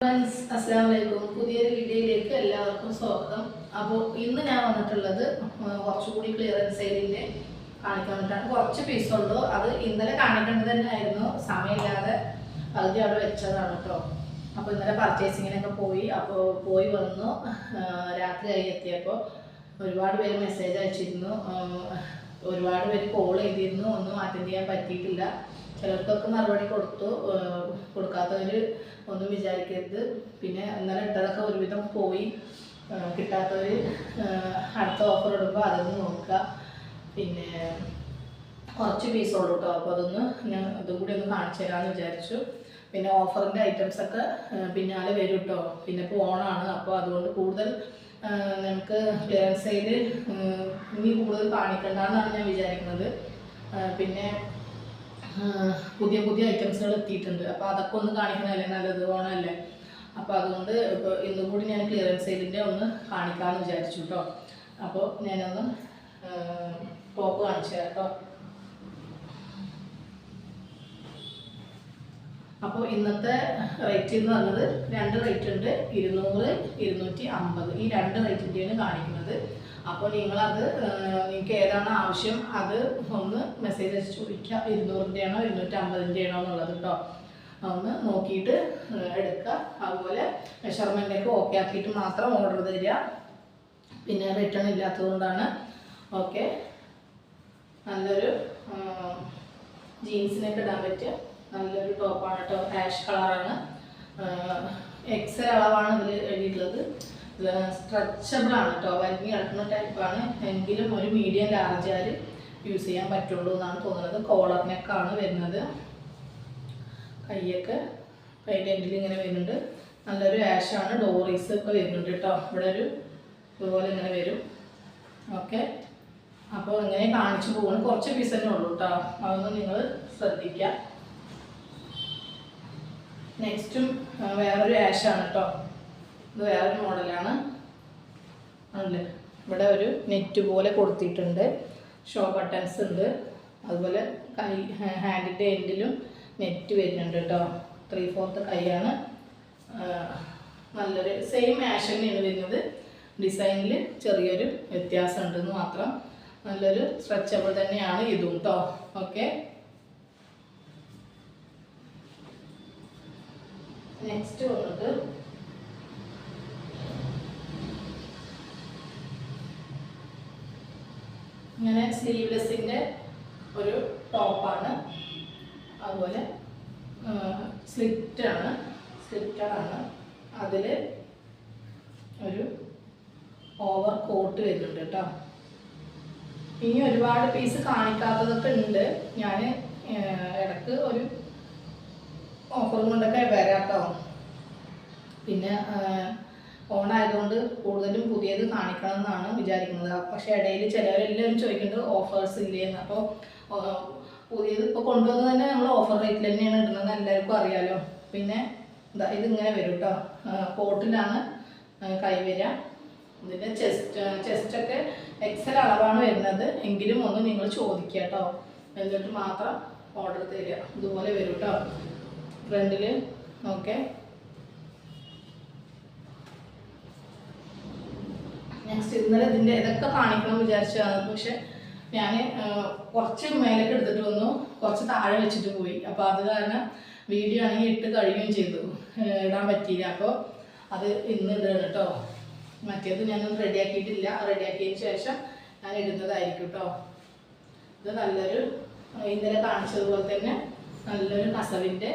Friends അസ്സലാമു അലൈക്കും. പുതിയൊരു വീഡിയോയിലേക്ക് എല്ലാവർക്കും സ്വാഗതം. അപ്പോൾ ഇന്ന് ഞാൻ വന്നിട്ടുള്ളത് കുറച്ചുകൂടി ക്ലിയറൻസ് സെയിലിൻ്റെ കാണിക്കാൻ വേണ്ടിയിട്ടാണ്. കുറച്ച് പീസുള്ളൂ. അത് ഇന്നലെ കാണിക്കേണ്ടത് തന്നെയായിരുന്നു, സമയമില്ലാതെ പകുതി അവിടെ വെച്ചതാണ് കേട്ടോ. അപ്പോൾ ഇന്നലെ പർച്ചേസിങ്ങിനൊക്കെ പോയി വന്നു. രാത്രി ആയി എത്തിയപ്പോൾ ഒരുപാട് പേര് മെസ്സേജ് അയച്ചിരുന്നു, ഒരുപാട് പേര് കോൾ ചെയ്തിരുന്നു. ഒന്നും അറ്റൻഡ് ചെയ്യാൻ പറ്റിയിട്ടില്ല. ചിലർക്കൊക്കെ മറുപടി കൊടുക്കാത്തവർ ഒന്നും വിചാരിക്കരുത്. പിന്നെ ഇന്നലെ ഇട്ടതൊക്കെ ഒരുവിധം പോയി. കിട്ടാത്തവർ അടുത്ത ഓഫർ ഇടുമ്പോൾ അതൊന്ന് നോക്കുക. പിന്നെ കുറച്ച് പീസുള്ളൂ കേട്ടോ. അപ്പോൾ അതൊന്ന് ഞാൻ ഇതും കൂടി ഒന്ന് കാണിച്ചു തരാമെന്ന് വിചാരിച്ചു. പിന്നെ ഓഫറിൻ്റെ ഐറ്റംസൊക്കെ പിന്നാലെ വരും കേട്ടോ. പിന്നെ ഇപ്പോൾ ഓണാണ്, അപ്പോൾ അതുകൊണ്ട് കൂടുതൽ നമുക്ക് ക്ലിയറൻസ് സെയിൽ ഇനി കൂടുതൽ കാണിക്കണ്ടെന്നാണ് ഞാൻ വിചാരിക്കുന്നത്. പിന്നെ പുതിയ പുതിയ ഐറ്റംസുകൾ എത്തിയിട്ടുണ്ട്. അപ്പോൾ അതൊക്കെ ഒന്ന് കാണിക്കണമല്ലേ നല്ലത്, ഓണമല്ലേ. അപ്പോൾ അതുകൊണ്ട് ഇപ്പോൾ ഇന്നും കൂടി ഞാൻ ക്ലിയറൻസ് സെയിലിൻ്റെ ഒന്ന് കാണിക്കാമെന്ന് വിചാരിച്ചു കേട്ടോ. അപ്പോൾ ഞാനൊന്ന് ടോപ്പ് കാണിച്ചു തരാം കേട്ടോ. അപ്പോൾ ഇന്നത്തെ റേറ്റ് എന്ന് പറഞ്ഞത് രണ്ട് റേറ്റ് ഉണ്ട്, 200, 250. ഈ രണ്ട് റേറ്റിൻ്റെയാണ് കാണിക്കുന്നത്. അപ്പോൾ നിങ്ങളത് നിങ്ങൾക്ക് ഏതാണ് ആവശ്യം അത് ഒന്ന് മെസ്സേജ് അയച്ച് ചോദിക്കുക. 200-ൻ്റെ ആണോ 250-ൻ്റെ ആണോ എന്നുള്ളത് കേട്ടോ. ഒന്ന് നോക്കിയിട്ട് എടുക്കുക. അതുപോലെ മെഷർമെൻ്റൊക്കെ ഓക്കെ ആക്കിയിട്ട് മാത്രം ഓർഡർ തരിക. പിന്നെ റിട്ടേൺ ഇല്ലാത്തതുകൊണ്ടാണ്. ഓക്കെ, നല്ലൊരു ജീൻസിനൊക്കെ ഇടാൻ പറ്റിയ നല്ലൊരു ടോപ്പാണ് കേട്ടോ. ആഷ് കളറാണ്, എക്സൽ അളവാണ് ഇതിൽ എഴുതിയിട്ടുള്ളത്. സ്ട്രെച്ചബിളാണ് കേട്ടോ, വലിഞ്ഞ് കിടക്കുന്ന ടൈപ്പാണ്. എങ്കിലും ഒരു മീഡിയം ലാർജ് ആര് യൂസ് ചെയ്യാൻ പറ്റുള്ളൂ എന്നാണ് തോന്നുന്നത്. കോളർ നെക്കാണ് വരുന്നത്. കൈയൊക്കെ കൈൻ്റെ എൻഡിൽ ഇങ്ങനെ വരുന്നുണ്ട്. നല്ലൊരു ആഷാണ്. ഡോറീസ് ഒക്കെ വരുന്നുണ്ട് കേട്ടോ. ഇവിടെ ഒരു ഇതുപോലെ ഇങ്ങനെ വരും. ഓക്കെ, അപ്പോൾ ഇങ്ങനെ കാണിച്ചു പോകുന്നു. കുറച്ച് പീസ് തന്നെ ഉള്ളൂ കേട്ടോ, അതൊന്നും നിങ്ങൾ ശ്രദ്ധിക്കുക. നെക്സ്റ്റും വേറൊരു ആഷാണ് കേട്ടോ. ഇത് വേറൊരു മോഡലാണ്. അല്ലേ, ഇവിടെ ഒരു നെറ്റ് പോലെ കൊടുത്തിട്ടുണ്ട്. ഷോ ബട്ടൺസ് ഉണ്ട്. അതുപോലെ ഹാൻഡിൻ്റെ എൻഡിലും നെറ്റ് വരുന്നുണ്ട് കേട്ടോ. 3/4 കൈയാണ്. നല്ലൊരു സെയിം ആഷ് തന്നെയാണ് വരുന്നത്. ഡിസൈനിൽ ചെറിയൊരു വ്യത്യാസം ഉണ്ടെന്ന് മാത്രം. നല്ലൊരു സ്ട്രെച്ചബിൾ തന്നെയാണ് ഇതും കേട്ടോ. ഓക്കെ, നെക്സ്റ്റ് വന്നിട്ട് ഇങ്ങനെ സ്ലീവ്ലെസ്സിൻ്റെ ഒരു ടോപ്പാണ്. അതുപോലെ സ്ലിറ്റഡാണ്. അതിൽ ഒരു ഓവർ കോട്ട് വരുന്നുണ്ട് കേട്ടോ. ഇനി ഒരുപാട് പീസ് കാണിക്കാത്തതൊക്കെ ഉണ്ട്. ഞാൻ ഇടയ്ക്ക് ഒരു ഓഫറും കൊണ്ടൊക്കെ വരാം കേട്ടോ. പിന്നെ ഓണായതുകൊണ്ട് കൂടുതലും പുതിയത് കാണിക്കണം എന്നാണ് വിചാരിക്കുന്നത്. പക്ഷേ ഇടയിൽ ചിലവരെല്ലാവരും ചോദിക്കുന്നുണ്ട് ഓഫേഴ്സ് ഇല്ലേന്ന്. അപ്പോൾ പുതിയത് ഇപ്പോൾ കൊണ്ടുവന്ന് തന്നെ നമ്മൾ ഓഫർ റേറ്റിൽ തന്നെയാണ് ഇടുന്നത്, എല്ലാവർക്കും അറിയാമല്ലോ. പിന്നെ ഇതിങ്ങനെ വരും കേട്ടോ. കോട്ടിലാണ് കൈ വരിക. ഇതിൻ്റെ ചെസ്റ്റൊക്കെ എക്സൽ അളവാണ് വരുന്നത്. എങ്കിലും ഒന്ന് നിങ്ങൾ ചോദിക്കുക കേട്ടോ, എന്നിട്ട് മാത്രം ഓർഡർ തരിക. ഇതുപോലെ വരും കേട്ടോ ഫ്രണ്ടിൽ. ഓക്കെ, നെക്സ്റ്റ് ഇന്നലെ ഇതൊക്കെ കാണിക്കണം വിചാരിച്ചതാണ്. പക്ഷെ ഞാൻ കുറച്ച് മേലേക്ക് എടുത്തിട്ട് വന്നു, കുറച്ച് താഴെ വെച്ചിട്ട് പോയി. അപ്പോൾ അത് കാരണം വീഡിയോ ആണെങ്കിൽ ഇട്ട് കഴിയുകയും ചെയ്തു, ഇടാൻ പറ്റിയില്ല. അപ്പോൾ അത് ഇന്ന് ഇടുകയാണ് കേട്ടോ. മറ്റേത് ഞാനൊന്നും റെഡിയാക്കിയിട്ടില്ല. റെഡിയാക്കിയതിന് ശേഷം ഞാൻ ഇടുന്നതായിരിക്കും കേട്ടോ. ഇത് നല്ലൊരു ഇന്നലെ കാണിച്ചതുപോലെ തന്നെ നല്ലൊരു കസവിൻ്റെ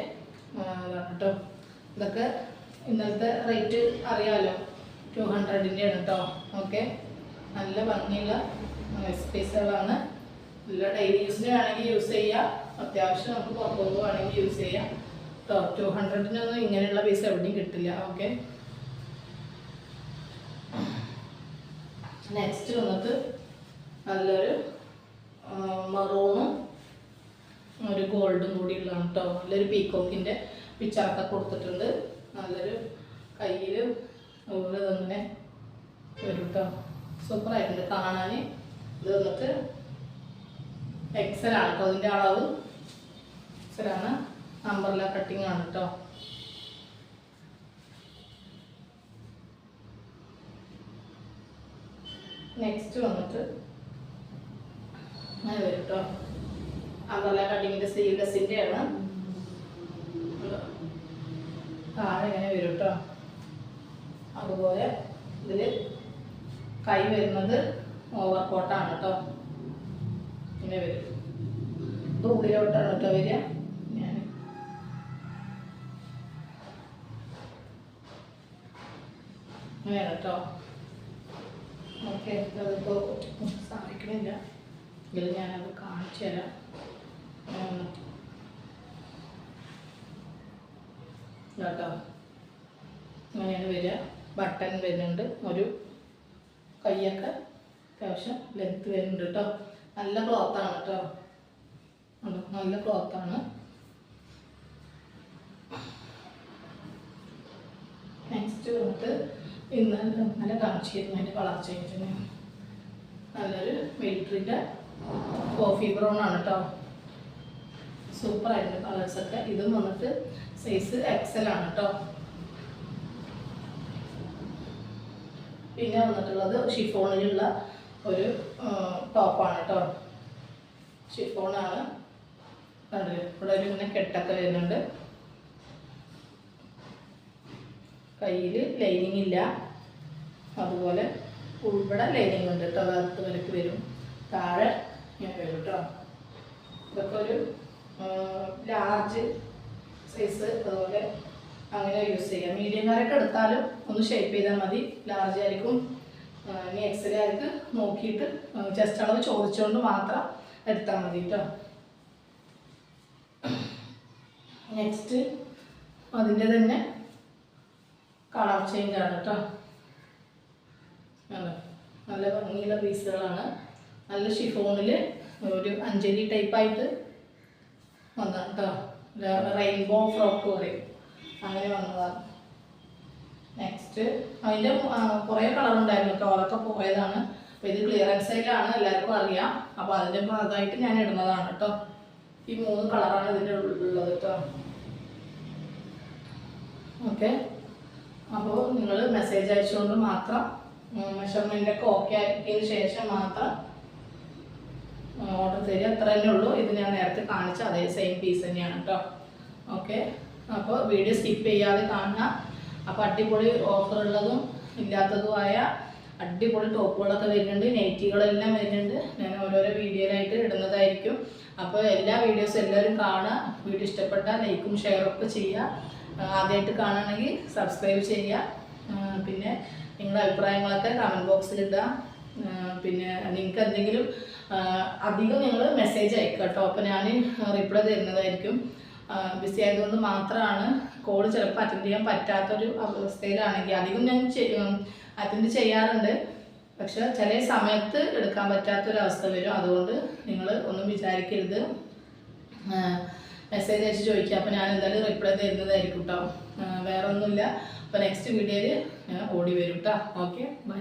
കേട്ടോ. ഇതൊക്കെ ഇന്നലത്തെ റേറ്റ് അറിയാമല്ലോ, 200-ൻ്റെ ആണ് കേട്ടോ. ഓക്കെ, നല്ല ഭംഗിയുള്ള പീസുകളാണ്. നല്ല ഡെയിലി യൂസിന് വേണമെങ്കിൽ യൂസ് ചെയ്യാം. അത്യാവശ്യം നമുക്ക് പുറത്തുനിന്ന് വേണമെങ്കിൽ യൂസ് ചെയ്യാം കേട്ടോ. 200-നൊന്നും ഇങ്ങനെയുള്ള പീസ് എവിടെയും കിട്ടില്ല. ഓക്കെ, നെക്സ്റ്റ് വന്നിട്ട് നല്ലൊരു മറൂണും ഒരു ഗോൾഡും കൂടി ഉള്ളതാണ് കേട്ടോ. നല്ലൊരു പീക്കോക്കിൻ്റെ പിക്ചറൊക്കെ കൊടുത്തിട്ടുണ്ട്. നല്ലൊരു കയ്യിൽ അതുപോലെ തന്നെ വരും കേട്ടോ. സൂപ്പറായിട്ടുണ്ട് കാണാൻ. ഇത് വന്നിട്ട് എക്സലാണ് കേട്ടോ. അതിൻ്റെ അളവ് എക്സലാണ്. അംബ്രല്ല കട്ടിങ് ആണ് കേട്ടോ. നെക്സ്റ്റ് വന്നിട്ട് അങ്ങനെ വരും കേട്ടോ. അമ്പർല കട്ടിങ്ങിൻ്റെ സ്ലീവ്ലെസ്സിൻ്റെ ആണ്. താഴെ ഇങ്ങനെ വരും കേട്ടോ. അതുപോലെ ഇതിൽ കൈ വരുന്നത് ഓവർ കോട്ടാണ് കേട്ടോ. ഇങ്ങനെ വരും. ഇത് ഉള്ളിലോട്ടാണ് കേട്ടോ വരിക. ഞാൻ അങ്ങനെയാണ് കേട്ടോ. ഓക്കെ, അതിപ്പോൾ സാധിക്കണില്ല, ഇതിൽ ഞാനത് കാണിച്ചു തരാം. കേട്ടോ, അങ്ങനെയാണ് വരിക. ബട്ടൺ വരുന്നുണ്ട്, ഒരു കൈയൊക്കെ അത്യാവശ്യം ലെങ്ത്ത് വരുന്നുണ്ട് കേട്ടോ. നല്ല ക്ലോത്താണ് കേട്ടോ, നല്ല ക്ലോത്താണ്. നെക്സ്റ്റ് വന്നിട്ട് ഇന്നലെ കാണിച്ചിരുന്നു അതിൻ്റെ കളർ ചേഞ്ചിന്. നല്ലൊരു മിലിറ്ററിൻ്റെ കോഫി ബ്രൗൺ ആണ് കേട്ടോ. സൂപ്പറായിരുന്നു കളേഴ്സൊക്കെ. ഇതും വന്നിട്ട് സൈസ് XL ആണ് കേട്ടോ. പിന്നെ വന്നിട്ടുള്ളത് ഷിഫോണിലുള്ള ഒരു ടോപ്പാണ് കേട്ടോ. ഷിഫോണാണ്. കണ്ടില്ലേ, ഇവിടെ ഒരു ഇങ്ങനെ കെട്ടൊക്കെ വരുന്നുണ്ട്. കയ്യിൽ ലൈനിങ് ഇല്ല, അതുപോലെ ഇവിടെ ലൈനിങ് ഉണ്ട് കേട്ടോ. അത് വരക്ക് വരും, താഴെ ഇങ്ങനെ വരും കേട്ടോ. ഇതൊക്കെ ഒരു ലാർജ് സൈസ്, അതുപോലെ അങ്ങനെ യൂസ് ചെയ്യാം. മീഡിയംകാരൊക്കെ എടുത്താലും ഒന്ന് ഷേപ്പ് ചെയ്താൽ മതി. ലാർജ് ആയിരിക്കും, ഇനി XL ആർക്ക് നോക്കിയിട്ട് ചെസ്റ്റ് അളവ് ചോദിച്ചുകൊണ്ട് മാത്രം എടുത്താൽ മതി കേട്ടോ. നെക്സ്റ്റ് അതിൻ്റെ തന്നെ കളർ ചേഞ്ച് ആണ് കേട്ടോ. നല്ല ഭംഗിയുള്ള പീസുകളാണ്. നല്ല ഷിഫോണിൽ ഒരു അഞ്ചലി ടൈപ്പായിട്ട് വന്നതാണ് കേട്ടോ. റെയിൻബോ ഫ്രോക്ക് പറയും, അങ്ങനെ വന്നതാണ്. നെക്സ്റ്റ് അതിൻ്റെ കുറേ കളർ ഉണ്ടായിരുന്നു കേട്ടോ, അതൊക്കെ പോയതാണ്. അപ്പോൾ ഇത് ക്ലിയറൻസ് സെയിലാണ്, എല്ലാവർക്കും അറിയാം. അപ്പോൾ അതിൻ്റെ ഭാഗമായിട്ട് ഞാൻ ഇടുന്നതാണ് കേട്ടോ. ഈ 3 കളറാണ് ഇതിൻ്റെ ഉള്ളത് കേട്ടോ. ഓക്കെ, അപ്പോൾ നിങ്ങൾ മെസ്സേജ് അയച്ചുകൊണ്ട് മാത്രം മെഷർമെൻ്റൊക്കെ ഓക്കെ ആക്കിയതിന് ശേഷം മാത്രം ഓർഡർ തരിക. അത്ര തന്നെ ഉള്ളൂ. ഇത് ഞാൻ നേരത്തെ കാണിച്ച അതേ സെയിം പീസ് തന്നെയാണ് കേട്ടോ. ഓക്കെ, അപ്പോൾ വീഡിയോ സ്കിപ്പ് ചെയ്യാതെ കാണുക. അപ്പോൾ അടിപൊളി ഓഫറുള്ളതും ഇല്ലാത്തതുമായ അടിപൊളി ടോപ്പുകളൊക്കെ വരുന്നുണ്ട്, നൈറ്റികളെല്ലാം വരുന്നുണ്ട്. ഞാൻ ഓരോരോ വീഡിയോയിലായിട്ട് ഇടുന്നതായിരിക്കും. അപ്പോൾ എല്ലാ വീഡിയോസും എല്ലാവരും കാണുക. വീഡിയോ ഇഷ്ടപ്പെട്ടാൽ ലൈക്കും ഷെയറും ഒക്കെ ചെയ്യുക. ആദ്യമായിട്ട് കാണുകയാണെങ്കിൽ സബ്സ്ക്രൈബ് ചെയ്യുക. പിന്നെ നിങ്ങളുടെ അഭിപ്രായങ്ങളൊക്കെ കമൻറ്റ് ബോക്സിലിടുക. പിന്നെ നിങ്ങൾക്ക് എന്തെങ്കിലും അധികം നിങ്ങൾ മെസ്സേജ് അയക്കുക കേട്ടോ. അപ്പോൾ ഞാൻ റിപ്ലൈ തരുന്നതായിരിക്കും. ബിസി ആയതുകൊണ്ട് മാത്രമാണ് കോൾ ചിലപ്പോൾ അറ്റൻഡ് ചെയ്യാൻ പറ്റാത്തൊരു അവസ്ഥയിലാണെങ്കിൽ. അധികം ഞാൻ അറ്റൻഡ് ചെയ്യാറുണ്ട്, പക്ഷെ ചില സമയത്ത് എടുക്കാൻ പറ്റാത്തൊരവസ്ഥ വരും. അതുകൊണ്ട് നിങ്ങൾ ഒന്നും വിചാരിക്കരുത്, മെസ്സേജ് അയച്ച് ചോദിക്കുക. അപ്പോൾ ഞാൻ എന്തായാലും റിപ്ലൈ തരുന്നതായിരിക്കും കേട്ടോ. വേറെ ഒന്നുമില്ല. അപ്പോൾ നെക്സ്റ്റ് വീഡിയോയിൽ ഞാൻ ഓടി വരും കേട്ടോ. Okay, by.